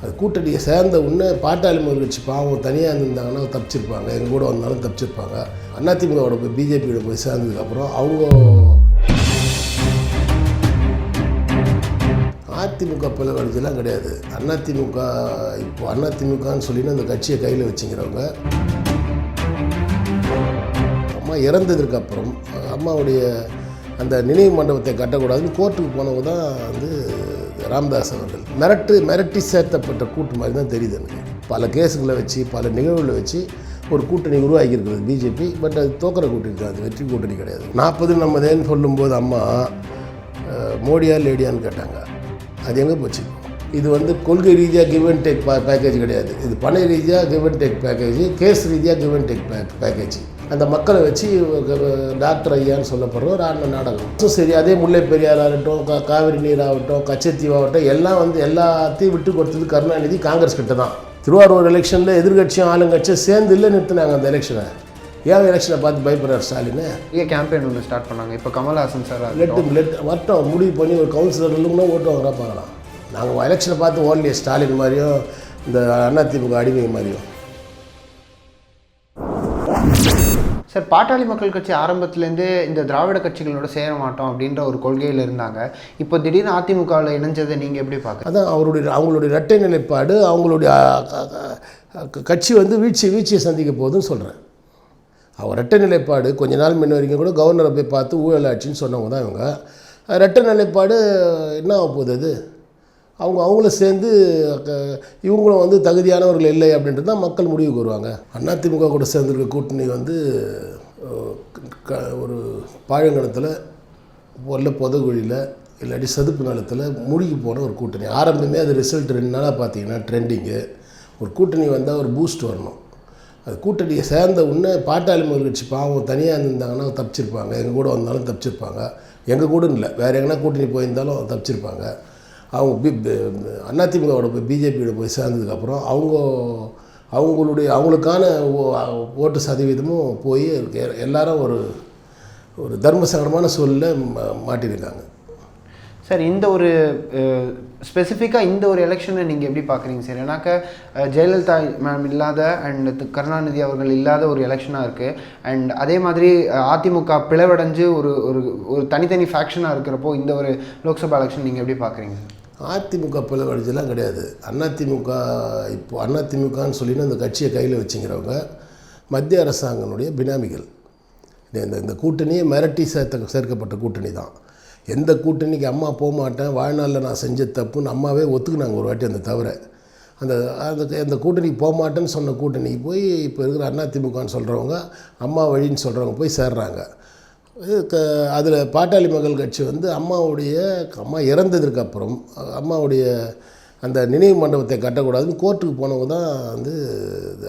அது கூட்டணியை சேர்ந்த உடனே பாட்டாளி மக்கள் கட்சி பாவம் தனியாக இருந்திருந்தாங்கன்னா தப்பிச்சிருப்பாங்க, எங்கள் கூட வந்தாலும் தப்பிச்சிருப்பாங்க. அதிமுகவோட போய் பிஜேபியோட போய் சேர்ந்ததுக்கப்புறம் அதிமுக பிளவடைஞ்செல்லாம் கிடையாது. அதிமுக இப்போ அதிமுகன்னு சொல்லின்னு அந்த கட்சியை கையில் வச்சுக்கிறவங்க அம்மா இறந்ததுக்கப்புறம் அம்மாவுடைய அந்த நினைவு மண்டபத்தை கட்டக்கூடாதுன்னு கோர்ட்டுக்கு போனவங்க தான் ராமதாஸ் அவர்கள். மிரட்டி சேர்த்தப்பட்ட கூட்டு மாதிரி தான் தெரியுது எனக்கு. பல கேஸுகளை வச்சு பல நிகழ்வுகளை வச்சு ஒரு கூட்டணி உருவாக்கியிருக்கிறது பிஜேபி. பட் அது தோக்கிற கூட்டணி தான், அது வெற்றி கூட்டணி கிடையாது. 40 நம்மதேன்னு சொல்லும்போது அம்மா மோடியா லேடியான்னு கேட்டாங்க. அது எங்கே போச்சு? இது கொள்கை ரீதியாக கிவ் அண்ட் டேக் பேக்கேஜ் கிடையாது. இது பண ரீதியாக give and take package, case ரீதியாக கிவ் அண்ட் டேக் பேக்கேஜ். அந்த மக்களை வச்சு டாக்டர் ஐயான்னு சொல்லப்படுற ஒரு நாடகம். சரி, அதே முல்லை பெரியார் ஆகட்டும், காவிரி நீர் ஆகட்டும், கச்சத்தீவு ஆகட்டும், எல்லாம் எல்லாத்தையும் விட்டு கொடுத்தது கருணாநிதி காங்கிரஸ் கிட்ட தான். திருவாரூர் எலெக்ஷனில் எதிர்கட்சியும் ஆளுங்கட்சியும் சேர்ந்து இல்லை நிறுத்தினாங்க அந்த எலெக்ஷனை. ஏன் எலெக்ஷனை பார்த்து பயப்படுறார் ஸ்டாலின்? கேம்பெயின் ஒன்று ஸ்டார்ட் பண்ணாங்க. இப்போ கமல்ஹாசன் சார் மட்டும் முடிவு பண்ணி ஒரு கவுன்சிலர் இல்லைன்னா ஓட்டு வாங்குறா பார்க்கலாம். நாங்கள் எலெக்ஷனை பார்த்து ஓடலையே ஸ்டாலின் மாதிரியும் இந்த அதிமுக அடிமை மாதிரியும். சார், பாட்டாளி மக்கள் கட்சி ஆரம்பத்துலேருந்தே இந்த திராவிட கட்சிகளோட சேர மாட்டோம் அப்படின்ற ஒரு கொள்கையில் இருந்தாங்க. இப்போ திடீர்னு அதிமுகவில் இணைஞ்சதை நீங்கள் எப்படி பார்க்குறீங்க? அதான் அவங்களுடைய இரட்டை நிலைப்பாடு, அவங்களுடைய கட்சி வீழ்ச்சியை சந்திக்க போகுதுன்னு சொல்கிறேன். அவங்க இரட்டை நிலைப்பாடு கொஞ்ச நாள் முன்ன வரைக்கும் கூட கவர்னரை போய் பார்த்து ஊழல் ஆட்சின்னு சொன்னவங்க தான் இவங்க. இரட்டை நிலைப்பாடு என்ன ஆக போகுது? அது அவங்கள சேர்ந்து இவங்களும் தகுதியானவர்கள் இல்லை அப்படின்றது தான் மக்கள் முடிவுக்கு வருவாங்க. அதிமுக கூட சேர்ந்துருக்க கூட்டணி ஒரு பாழங்கணத்தில் இல்லை புதகுழியில் இல்லாட்டி சதுப்பு நிலத்தில் மூழ்கி போன ஒரு கூட்டணி. ஆரம்பமே அது ரிசல்ட் 2 நாளாக பார்த்தீங்கன்னா ட்ரெண்டிங்கு. ஒரு கூட்டணி வந்தால் ஒரு பூஸ்ட் வரணும். அது கூட்டணியை சேர்ந்த உடனே பாட்டாளி மக்கள் கட்சி பாவம் தனியாக இருந்திருந்தாங்கன்னா தப்பிச்சிருப்பாங்க, எங்கள் கூட வந்தாலும் தப்பிச்சிருப்பாங்க. எங்கள் கூட இல்லை, வேறு எங்கன்னா கூட்டணி போயிருந்தாலும் தப்பிச்சிருப்பாங்க. அவங்க அதிமுகவோட போய் பிஜேபியோட போய் சேர்ந்ததுக்கப்புறம் அவங்களுக்கான ஓட்டு சதவீதமும் போய் எல்லாரும் ஒரு தர்ம சங்கடமான சூழலில் மாட்டியிருக்காங்க. சார், இந்த ஒரு ஸ்பெசிஃபிக்காக இந்த ஒரு எலெக்ஷனை நீங்கள் எப்படி பார்க்குறீங்க சார்? ஏன்னாக்கா ஜெயலலிதா மேம் இல்லாத அண்ட் கருணாநிதி அவர்கள் இல்லாத ஒரு எலெக்ஷனாக இருக்குது. அண்ட் அதே மாதிரி அதிமுக பிளவடைஞ்சு ஒரு தனித்தனி ஃபேக்ஷனாக இருக்கிறப்போ இந்த ஒரு லோக்சபா எலெக்ஷன் நீங்கள் எப்படி பார்க்குறீங்க சார்? அதிமுக பிளவடைஞ்செல்லாம் கிடையாது. அதிமுக இப்போ அதிமுகன்னு சொல்லின்னு அந்த கட்சியை கையில் வச்சுக்கிறவங்க மத்திய அரசாங்கனுடைய பினாமிகள். இந்த கூட்டணியே மிரட்டி சேர்க்கப்பட்ட கூட்டணி தான். எந்த கூட்டணிக்கு அம்மா போக மாட்டேன், வாழ்நாளில் நான் செஞ்ச தப்புன்னு அம்மாவே ஒத்துக்குனாங்க ஒரு வாட்டி. அந்த தவிர அந்த கூட்டணிக்கு போக மாட்டேன்னு சொன்ன கூட்டணிக்கு போய் இப்போ இருக்கிற அதிமுகன்னு சொல்கிறவங்க அம்மா வழின்னு சொல்கிறவங்க போய் சேர்றாங்க. அதில் பாட்டாளி மக்கள் கட்சி அம்மா இறந்ததுக்கப்புறம் அம்மாவுடைய அந்த நினைவு மண்டபத்தை கட்டக்கூடாதுன்னு கோர்ட்டுக்கு போனவங்க தான்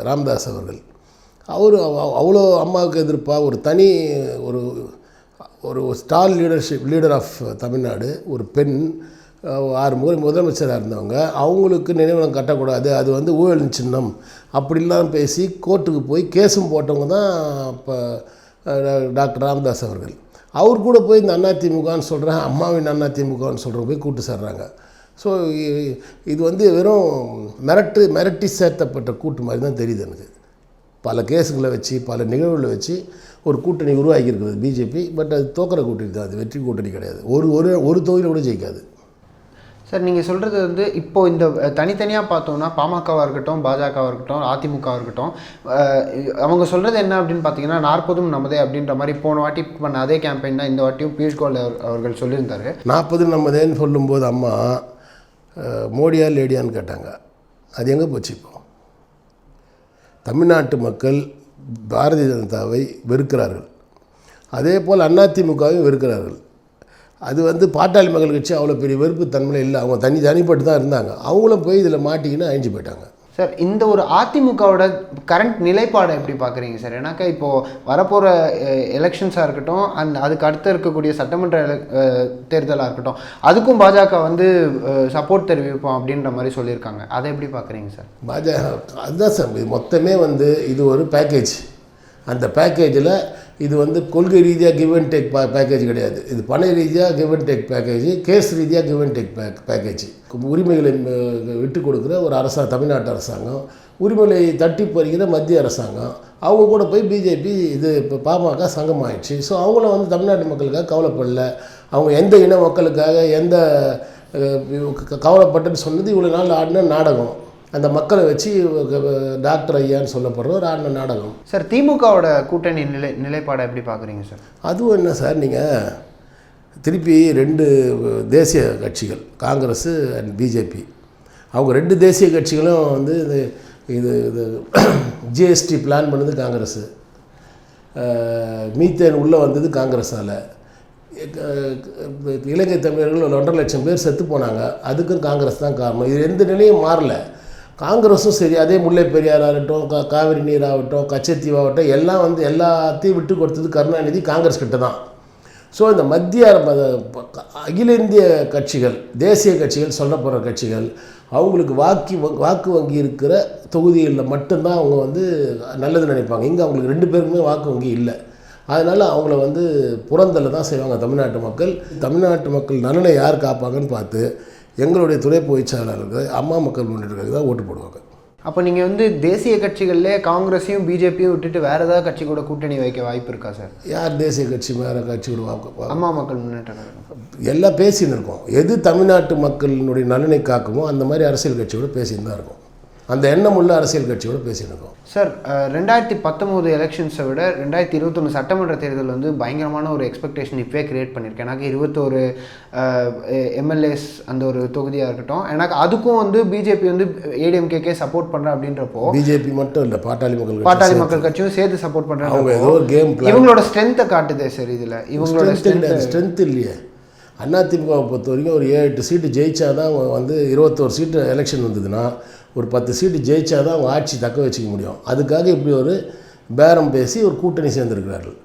ராமதாஸ் அவர்கள். அவ்வளோ அம்மாவுக்கு எதிர்ப்பாக ஒரு தனி ஒரு ஸ்டார் லீடர் ஆஃப் தமிழ்நாடு, ஒரு பெண் 6 முறை முதலமைச்சராக இருந்தவங்க, அவங்களுக்கு நினைவகம் கட்டக்கூடாது, அது ஊழல் சின்னம் அப்படிலாம் பேசி கோர்ட்டுக்கு போய் கேஸும் போட்டவங்க தான் இப்போ டாக்டர் ராமதாஸ் அவர்கள். அவர் கூட போய் இந்த அதிமுகன்னு சொல்கிறேன், அம்மாவின் அதிமுகன்னு சொல்கிறவங்க போய் கூட்டு சேர்றாங்க. ஸோ இது வெறும் மிரட்டி சேர்த்தப்பட்ட கூட்டு மாதிரி தான் தெரியுது எனக்கு. பல கேஸுகளை வச்சு பல நிகழ்வுகளை வச்சு ஒரு கூட்டணி உருவாக்கியிருக்கிறது பிஜேபி. பட் அது தோக்கிற கூட்டணி தான், அது வெற்றி கூட்டணி கிடையாது. ஒரு தொகுதியில் கூட ஜெயிக்காது. சார், நீங்கள் சொல்கிறது இப்போது இந்த தனித்தனியாக பார்த்தோன்னா பாமகவாக இருக்கட்டும், பாஜகவாக இருக்கட்டும், அதிமுகவாக இருக்கட்டும், அவங்க சொல்கிறது என்ன அப்படின்னு பார்த்தீங்கன்னா 40 நம்மதே அப்படின்ற மாதிரி போன வாட்டி பண்ண அதே கேம்பெயின் தான் இந்த வாட்டியும் பியூஷ் கோயல் அவர்கள் சொல்லியிருந்தார். 40 நம்மதேன்னு சொல்லும்போது அம்மா மோடியா லேடியான்னு கேட்டாங்க. அது எங்கே போச்சு? இப்போ தமிழ்நாட்டு மக்கள் பாரதிய ஜனதாவை வெறுக்கிறார்கள், அதே போல் அதிமுகவையும் வெறுக்கிறார்கள். அது பாட்டாளி மக்கள் கட்சி அவ்வளோ பெரிய வெறுப்பு தன்மையில் இல்லை. அவங்க தனிப்பட்டு தான் இருந்தாங்க. அவங்களும் போய் இதில் மாட்டிக்கின்னு அழிஞ்சு போயிட்டாங்க. சார், இந்த ஒரு அதிமுகவோட கரண்ட் நிலைப்பாடை எப்படி பார்க்குறீங்க சார்? ஏன்னாக்கா இப்போது வரப்போகிற எலெக்ஷன்ஸாக இருக்கட்டும், அதுக்கு அடுத்து இருக்கக்கூடிய சட்டமன்ற தேர்தலாக இருக்கட்டும், அதுக்கும் பாஜக சப்போர்ட் தெரிவிப்போம் அப்படின்ற மாதிரி சொல்லியிருக்காங்க. அதை எப்படி பார்க்குறீங்க சார்? பாஜக அதுதான் சார், இது மொத்தமே இது ஒரு பேக்கேஜ். அந்த பேக்கேஜில் இது வந்து கொள்கை ரீதியாக கிவ் அண்ட் டேக் பேக்கேஜ் கிடையாது. இது பண ரீதியாக give and take package, case ரீதியாக கிவ் அண்ட் டேக் பேக்கேஜ். உரிமைகளை விட்டு கொடுக்குற ஒரு தமிழ்நாட்டு அரசாங்கம், உரிமைகளை தட்டி பறிக்கிற மத்திய அரசாங்கம், அவங்க கூட போய் பிஜேபி இது இப்போ பாமக சங்கம் ஆயிடுச்சு. ஸோ அவங்கள வந்து தமிழ்நாட்டு மக்களுக்காக கவலைப்படல, அவங்க எந்த இன மக்களுக்காக எந்த கவலைப்பட்டுன்னு சொன்னது இவ்வளோ நாள் ஆடின நாடகம். அந்த மக்களை வச்சு டாக்டர் ஐயான்னு சொல்லப்படுற ஒரு ஆடின நாடகம். சார் திமுகவோட கூட்டணி நிலைப்பாடை எப்படி பார்க்குறீங்க சார்? அதுவும் என்ன சார், நீங்கள் திருப்பி 2 தேசிய கட்சிகள் காங்கிரஸ் அண்ட் பிஜேபி, அவங்க 2 தேசிய கட்சிகளும் வந்து இது ஜிஎஸ்டி பிளான் பண்ணது காங்கிரஸு, மீத்தேன் உள்ளே வந்தது காங்கிரஸால், இலங்கை தமிழர்கள் 1.5 லட்சம் பேர் செத்து போனாங்க, அதுக்கும் காங்கிரஸ் தான் காரணம். இது எந்த நிலையும் மாறல. காங்கிரஸும் சரி, அதே முல்லை பெரியார் ஆகட்டும், காவிரி நீர் ஆகட்டும், கச்சத்தீவு ஆகட்டும், எல்லாம் வந்து எல்லாத்தையும் விட்டு கொடுத்தது கருணாநிதி காங்கிரஸ் கிட்ட தான். ஸோ இந்த மத்திய அகில இந்திய கட்சிகள், தேசிய கட்சிகள், சொல்லப்படுற கட்சிகள், அவங்களுக்கு வாக்கு வங்கி இருக்கிற தொகுதிகளில் மட்டும்தான் அவங்க வந்து நல்லது நினைப்பாங்க. இங்கே அவங்களுக்கு 2 பேருக்குமே வாக்கு வங்கி இல்லை. அதனால் அவங்கள வந்து புறந்தள்ள தான் செய்வாங்க தமிழ்நாட்டு மக்கள் நலனை யார் காப்பாங்கன்னு பார்த்து எங்களுடைய துணை பொதுச் செயலாளருக்கு அம்மா மக்கள் முன்னேற்றத்துக்கு தான் ஓட்டு போடுவாங்க. அப்போ நீங்கள் வந்து தேசிய கட்சிகளிலே காங்கிரஸையும் பிஜேபியும் விட்டுட்டு வேறு ஏதாவது கட்சி கூட கூட்டணி வைக்க வாய்ப்பு இருக்கா சார்? யார் தேசிய கட்சி வேறு கட்சி கூட? அம்மா மக்கள் முன்னேற்றம் எல்லாம் பேசின்னு இருக்கோம். எது தமிழ்நாட்டு மக்களினுடைய நலனை காக்குமோ அந்த மாதிரி அரசியல் கட்சியோடு பேசின்னு தான் இருக்கும். அந்த எண்ணம் உள்ள அரசியல் கட்சியோடு பேசியிருக்கோம். சார் 2019 எலெக்ஷன்ஸை விட 2021 சட்டமன்ற தேர்தல் வந்து பயங்கரமான ஒரு எக்ஸ்பெக்டேஷன் இப்போவே கிரியேட் பண்ணியிருக்கேன். எனக்கு 21 எம்எல்ஏஸ் அந்த ஒரு தொகுதியாக இருக்கட்டும், எனக்கு அதுக்கும் வந்து பிஜேபி வந்து ஏடிஎம்கேக்கே சப்போர்ட் பண்ணுறேன் அப்படின்றப்போ, பிஜேபி மட்டும் இல்லை பாட்டாளி மக்கள் கட்சியும் சேர்த்து சப்போர்ட் பண்ணுறாங்க. அவங்க ஏதோ ஒரு கேம் இவங்களோட ஸ்ட்ரென்த்தை காட்டுதே சார். இதில் இவங்களோட ஸ்ட்ரென்த் இல்லையே. அதிமுகவை பொறுத்த வரைக்கும் ஒரு 7-8 சீட்டு ஜெயிச்சா தான் வந்து 21 சீட்டு எலெக்ஷன் வந்ததுன்னா ஒரு 10 சீட்டு ஜெயிச்சா தான் அவங்க ஆட்சி தக்க வச்சுக்க முடியும். அதுக்காக இப்படி ஒரு பேரம் பேசி ஒரு கூட்டணி சேர்ந்துருக்கிறார்கள்.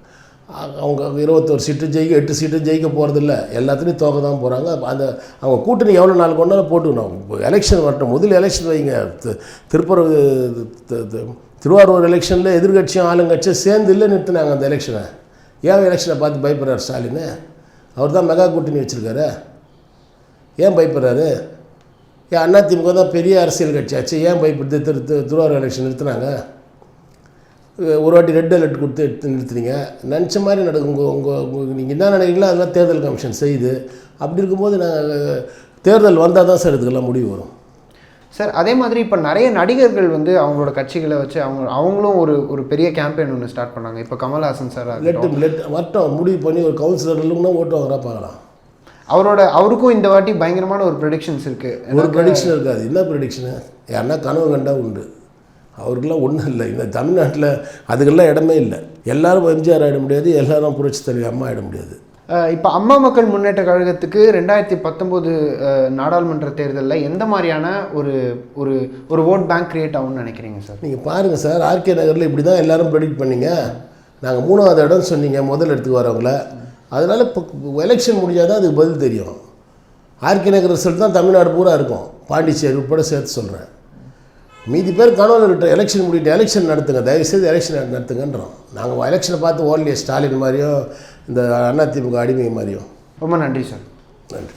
அவங்க 21 சீட்டு 8 சீட்டு ஜெயிக்க போகிறதில்ல, எல்லாத்துலேயும் தோக்க தான் போகிறாங்க. அந்த அவங்க கூட்டணி எவ்வளோ நாள் கொண்டாலும் போட்டுக்கணும். எலெக்ஷன் வரட்டும், முதல் எலெக்ஷன் வைங்க. திருவாரூர் எலெக்ஷனில் எதிர்கட்சியும் ஆளுங்கட்சியும் சேர்ந்து இல்லை நிறுத்தினாங்க அந்த எலெக்ஷனை. ஏன் எலெக்ஷனை பார்த்து பயப்படுறார் ஸ்டாலின்? அவர் தான் மெகா கூட்டணி வச்சுருக்காரு, ஏன் பயப்படுறாரு? ஏன் அதிமுக தான் பெரிய அரசியல் கட்சி ஆச்சு, ஏன் பயப்படுது? திருவாரூர் எலெக்ஷன் நிறுத்தினாங்க. ஒரு வாட்டி ரெட் அலர்ட் கொடுத்து நிறுத்துறீங்க. நினச்ச மாதிரி நடக்கும். உங்கள் நீங்கள் என்ன நினைக்கிறீங்களோ அதெல்லாம் தேர்தல் கமிஷன் செய்யுது. அப்படி இருக்கும்போது நாங்கள் தேர்தல் வந்தால் தான் சார் இதுக்கெல்லாம் முடிவு வரும். சார் அதே மாதிரி இப்போ நிறைய நடிகர்கள் வந்து அவங்களோட கட்சிகளை வச்சு அவங்களும் ஒரு பெரிய கேம்பெயின் ஒன்று ஸ்டார்ட் பண்ணாங்க. இப்போ கமல்ஹாசன் சார் மட்டும் முடிவு பண்ணி ஒரு கவுன்சிலர் இல்லைன்னா ஓட்டு வாங்குறா பார்க்கலாம். அவருக்கும் இந்த வாட்டி பயங்கரமான ஒரு ப்ரெடிக்ஷன்ஸ் இருக்குது. ஒரு ப்ரெடிக்ஷன் இருக்காது. என்ன ப்ரெடிக்ஷனு? யாருன்னா கனவு கண்டா உண்டு. அவருக்கெல்லாம் ஒன்றும் இல்லை. இந்த தமிழ்நாட்டில் அதுக்கெல்லாம் இடமே இல்லை. எல்லோரும் எம்ஜிஆர் ஆகிட முடியாது, எல்லோரும் புரட்சி தலைவி அம்மா ஆகிட முடியாது. இப்போ அம்மா மக்கள் முன்னேற்ற கழகத்துக்கு 2019 நாடாளுமன்ற தேர்தலில் எந்த மாதிரியான ஒரு ஓட் பேங்க் கிரியேட் ஆகும்னு நினைக்கிறீங்க சார்? நீங்கள் பாருங்கள் சார், ஆர்கே நகரில் இப்படி தான் எல்லோரும் ப்ரெடிக்ட் பண்ணிங்க. நாங்கள் 3வது இடம் சொன்னீங்க முதல் இடத்துக்கு வரவங்கள. அதனால் இப்போ எலெக்ஷன் முடிஞ்சால் தான் அதுக்கு பதில் தெரியும். ஆர்கே நகர் ரிசல்ட் தான் தமிழ்நாடு பூரா இருக்கும், பாண்டிச்சேரி உட்பட சேர்த்து சொல்கிறேன். மீதி பேர் கனவுல விட்டு எலெக்ஷன் முடிட்டு எலெக்ஷன் நடத்துங்க, தயவுசெய்து எலெக்ஷன் நடத்துங்கன்றோம். நாங்கள் எலெக்ஷனை பார்த்து ஓடலையே ஸ்டாலின் மாதிரியும் இந்த அதிமுக அடிமை மாதிரியும். ரொம்ப நன்றி சார். நன்றி.